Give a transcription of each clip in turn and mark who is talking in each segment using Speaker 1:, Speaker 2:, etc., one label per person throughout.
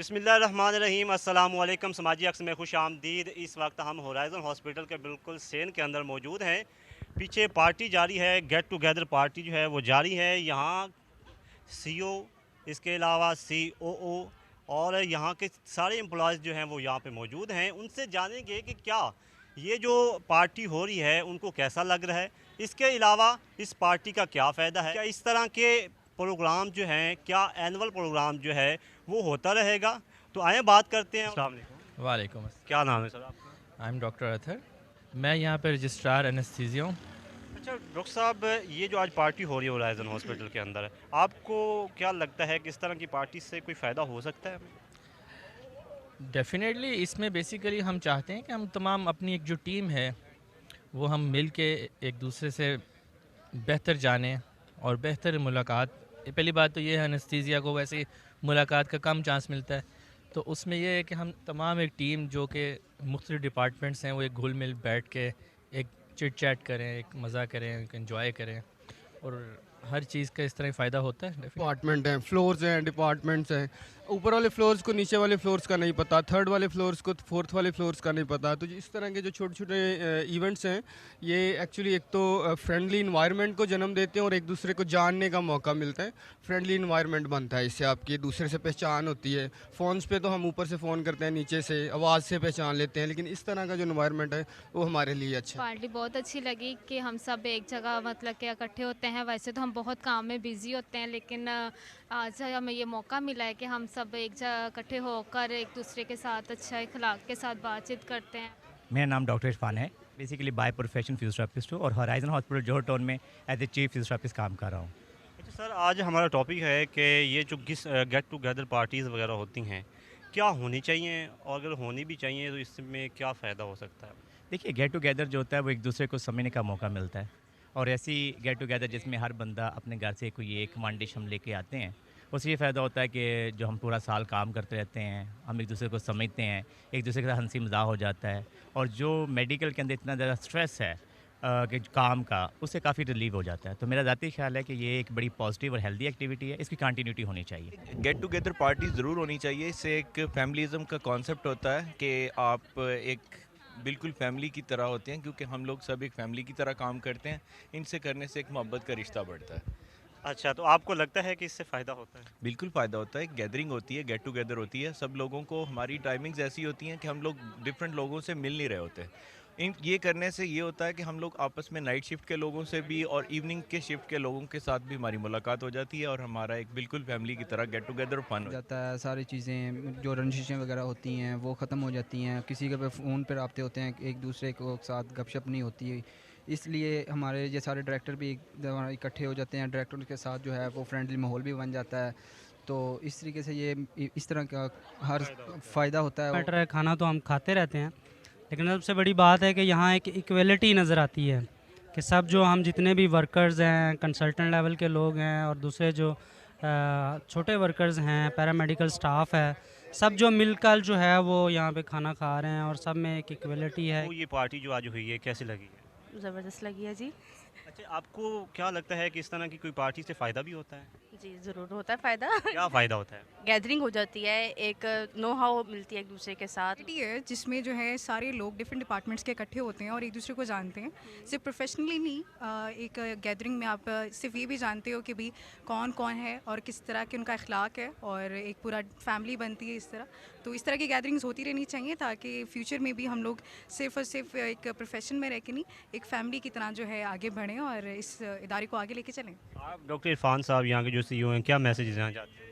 Speaker 1: بسم اللہ الرحمن الرحیم، السلام علیکم سماجی عکس میں خوش آمدید۔ اس وقت ہم ہورائزن ہاسپٹل کے بالکل سین کے اندر موجود ہیں۔ پیچھے پارٹی جاری ہے، گیٹ ٹوگیدر پارٹی جو ہے وہ جاری ہے۔ یہاں سی او، اس کے علاوہ سی او او اور یہاں کے سارے امپلائز جو ہیں وہ یہاں پہ موجود ہیں۔ ان سے جانیں گے کہ کیا یہ جو پارٹی ہو رہی ہے ان کو کیسا لگ رہا ہے، اس کے علاوہ اس پارٹی کا کیا فائدہ ہے، کیا اس طرح کے پروگرام جو ہیں، کیا اینول پروگرام جو ہے وہ ہوتا رہے گا۔ تو آئیں بات کرتے ہیں۔ السلام علیکم،
Speaker 2: وعلیکم السلام۔
Speaker 1: کیا نام ہے سر آپ کا؟
Speaker 2: آئی ایم ڈاکٹر اتھر، میں یہاں پہ رجسٹرار انستھیزیا ہوں۔
Speaker 1: اچھا ڈاکٹر صاحب، یہ جو آج پارٹی ہو رہی ہے ہورائزن ہاسپٹل کے اندر، آپ کو کیا لگتا ہے کہ اس طرح کی پارٹی سے کوئی فائدہ ہو سکتا ہے؟
Speaker 2: ڈیفینیٹلی اس میں بیسیکلی ہم چاہتے ہیں کہ ہم تمام اپنی ایک جو ٹیم ہے وہ ہم مل کے ایک دوسرے سے بہتر جانیں اور بہتر ملاقات۔ پہلی بات تو یہ ہے انستھیزیا کو ویسے ملاقات کا کم چانس ملتا ہے، تو اس میں یہ ہے کہ ہم تمام ایک ٹیم جو کہ مختلف ڈپارٹمنٹس ہیں وہ ایک گھل مل بیٹھ کے ایک چٹ چیٹ کریں، ایک مزہ کریں، ایک انجوائے کریں، اور ہر چیز کا اس طرح فائدہ ہوتا ہے۔
Speaker 3: ڈپارٹمنٹ ہیں، فلورز ہیں، ڈپارٹمنٹس ہیں، اوپر والے فلورز کو نیچے والے فلورز کا نہیں پتہ، تھرڈ والے فلورز کو فورتھ والے فلورز کا نہیں پتہ۔ تو اس طرح کے جو چھوٹے چھوٹے ایونٹس ہیں یہ ایکچولی ایک تو فرینڈلی انوائرمنٹ کو جنم دیتے ہیں اور ایک دوسرے کو جاننے کا موقع ملتا ہے۔ فرینڈلی انوائرمنٹ بنتا ہے، اس سے آپ کی دوسرے سے پہچان ہوتی ہے۔ فونز پہ تو ہم اوپر سے فون کرتے ہیں، نیچے سے آواز سے پہچان لیتے ہیں، لیکن اس طرح کا جو انوائرمنٹ ہے وہ ہمارے لیے اچھا ہے۔
Speaker 4: پارٹی بہت اچھی لگی کہ ہم سب ایک جگہ مطلب کہ اکٹھے ہوتے ہیں۔ ویسے تو ہم بہت کام میں بزی ہوتے ہیں، لیکن آج ہمیں یہ موقع ملا ہے کہ ہم سب ایک جگہ اکٹھے ہو کر ایک دوسرے کے ساتھ اچھا اخلاق کے ساتھ بات چیت کرتے ہیں۔
Speaker 5: میرا نام ڈاکٹر عرفان ہے، بیسیکلی بائی پروفیشن فزیوتھراپسٹ ہوں اور ہورائزن ہاسپٹل جوہر ٹاؤن میں ایز اے چیف فزیوتھراپسٹ کام کر رہا ہوں۔
Speaker 1: اچھا سر، آج ہمارا ٹاپک ہے کہ یہ جو گیٹ ٹوگیدر پارٹیز وغیرہ ہوتی ہیں کیا ہونی چاہیے، اور اگر ہونی بھی چاہیے تو اس میں کیا فائدہ ہو سکتا ہے؟
Speaker 5: دیکھیے، گیٹ ٹوگیدر جو ہوتا ہے وہ ایک دوسرے کو سمجھنے کا موقع ملتا ہے، اور ایسی گیٹ ٹوگیدر جس میں ہر بندہ اپنے گھر سے کوئی ایک ون ڈش ہم لے کے آتے ہیں، اس سے یہ فائدہ ہوتا ہے کہ جو ہم پورا سال کام کرتے رہتے ہیں ہم ایک دوسرے کو سمجھتے ہیں، ایک دوسرے کے ساتھ ہنسی مزاح ہو جاتا ہے، اور جو میڈیکل کے اندر اتنا زیادہ اسٹریس ہے کہ کام کا، اس سے کافی ریلیو ہو جاتا ہے۔ تو میرا ذاتی خیال ہے کہ یہ ایک بڑی پازیٹیو اور ہیلدی ایکٹیویٹی ہے، اس کی کنٹینیوٹی ہونی چاہیے۔
Speaker 6: گیٹ ٹوگیدر پارٹی ضرور ہونی چاہیے، اس سے ایک فیملیزم کا کانسیپٹ ہوتا ہے کہ آپ ایک بالکل فیملی کی طرح ہوتے ہیں، کیونکہ ہم لوگ سب ایک فیملی کی طرح کام کرتے ہیں۔ ان سے کرنے سے ایک محبت کا رشتہ بڑھتا ہے۔
Speaker 1: اچھا، تو آپ کو لگتا ہے کہ اس سے فائدہ ہوتا ہے؟
Speaker 6: بالکل فائدہ ہوتا ہے، گیدرنگ ہوتی ہے، گیٹ ٹوگیدر ہوتی ہے، سب لوگوں کو، ہماری ٹائمنگز ایسی ہوتی ہیں کہ ہم لوگ ڈفرینٹ لوگوں سے مل نہیں رہے ہوتے۔ یہ کرنے سے یہ ہوتا ہے کہ ہم لوگ آپس میں نائٹ شفٹ کے لوگوں سے بھی اور ایوننگ کے شفٹ کے لوگوں کے ساتھ بھی ہماری ملاقات ہو جاتی ہے، اور ہمارا ایک بالکل فیملی کی طرح گیٹ ٹوگیدر فن ہو
Speaker 7: جاتا ہے۔ ساری چیزیں جو رنجشیں وغیرہ ہوتی ہیں وہ ختم ہو جاتی ہیں، کسی کے فون پہ رابطے ہوتے ہیں، ایک دوسرے کو ساتھ گپ شپ نہیں ہوتی ہے۔ اس لیے ہمارے یہ سارے ڈائریکٹر بھی اکٹھے ہو جاتے ہیں، ڈائریکٹر کے ساتھ جو ہے وہ فرینڈلی ماحول بھی بن جاتا ہے۔ تو اس طریقے سے یہ اس طرح کا ہر فائدہ ہوتا ہے۔
Speaker 8: میٹر ہے، کھانا تو ہم کھاتے رہتے ہیں، لیکن سب سے بڑی بات ہے کہ یہاں ایک ایکویلٹی نظر آتی ہے کہ سب جو ہم جتنے بھی ورکرز ہیں، کنسلٹنٹ لیول کے لوگ ہیں اور دوسرے جو چھوٹے ورکرز ہیں، پیرامیڈیکل سٹاف ہے، سب جو مل کر جو ہے وہ یہاں پہ کھانا کھا رہے ہیں اور سب میں ایک ایکویلٹی ہے۔
Speaker 1: وہ یہ پارٹی جو آج ہوئی ہے کیسی لگی ہے؟
Speaker 9: زبردست لگی ہے جی۔
Speaker 1: اچھا، آپ کو کیا لگتا ہے کہ اس طرح کی کوئی پارٹی سے فائدہ بھی ہوتا ہے؟
Speaker 9: جی ضرور ہوتا ہے فائدہ۔
Speaker 1: کیا فائدہ ہوتا ہے؟
Speaker 9: گیدرنگ ہو جاتی ہے، ایک نو ہاؤ ملتی ہے ایک دوسرے کے ساتھ۔
Speaker 10: پارٹی ہے جس میں جو ہے سارے لوگ ڈفرینٹ ڈپارٹمنٹس کے اکٹھے ہوتے ہیں اور ایک دوسرے کو جانتے ہیں، صرف پروفیشنلی نہیں، ایک گیدرنگ میں آپ صرف یہ بھی جانتے ہو کہ بھی کون کون ہے اور کس طرح کے ان کا اخلاق ہے، اور ایک پورا فیملی بنتی ہے اس طرح۔ تو اس طرح کی گیدرنگز ہوتی رہنی چاہیے تاکہ فیوچر میں بھی ہم لوگ صرف اور صرف ایک پروفیشن میں رہ کے نہیں، ایک فیملی کی طرح جو ہے آگے بڑھیں اور اس ادارے کو آگے لے کے چلیں۔
Speaker 1: آپ ڈاکٹر عرفان صاحب یہاں کے جو سی او ہیں، کیا میسیج دینا چاہتے ہیں؟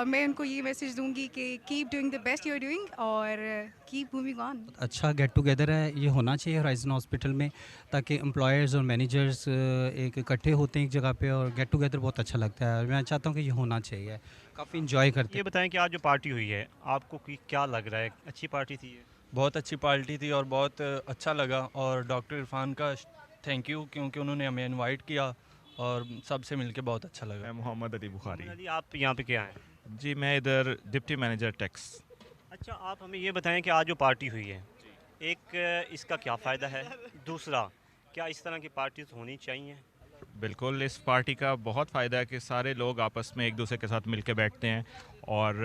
Speaker 10: میں ان کو یہ میسیج دوں گی کہ keep doing the best you are doing اور کیپ موونگ آن۔
Speaker 11: اچھا گیٹ ٹوگیدر ہے، یہ ہونا چاہیے ہورائزن ہاسپٹل میں، تاکہ امپلائرز اور مینیجرز ایک اکٹھے ہوتے ہیں ایک جگہ پہ، اور گیٹ ٹوگیدر بہت اچھا لگتا ہے اور میں چاہتا ہوں کہ یہ ہونا چاہیے، کافی انجوائے کرتے
Speaker 1: یہ
Speaker 11: ہیں۔
Speaker 1: بتائیں کہ آج جو پارٹی ہوئی ہے آپ کو کیا لگ رہا ہے؟ اچھی پارٹی تھی یہ؟
Speaker 2: بہت اچھی پارٹی تھی اور بہت اچھا لگا، اور ڈاکٹر عرفان کا تھینک یو کیونکہ انہوں نے ہمیں انوائٹ کیا اور سب سے مل کے بہت اچھا لگا۔
Speaker 6: میں محمد علی بخاری۔
Speaker 1: علی، آپ یہاں پہ کیا ہیں؟
Speaker 6: جی میں ادھر ڈپٹی مینیجر ٹیکس۔
Speaker 1: اچھا، آپ ہمیں یہ بتائیں کہ آج جو پارٹی ہوئی ہے، ایک اس کا کیا فائدہ ہے، دوسرا کیا اس طرح کی پارٹیز ہونی چاہیے؟
Speaker 6: بالکل، اس پارٹی کا بہت فائدہ ہے کہ سارے لوگ آپس میں ایک دوسرے کے ساتھ مل کے بیٹھتے ہیں اور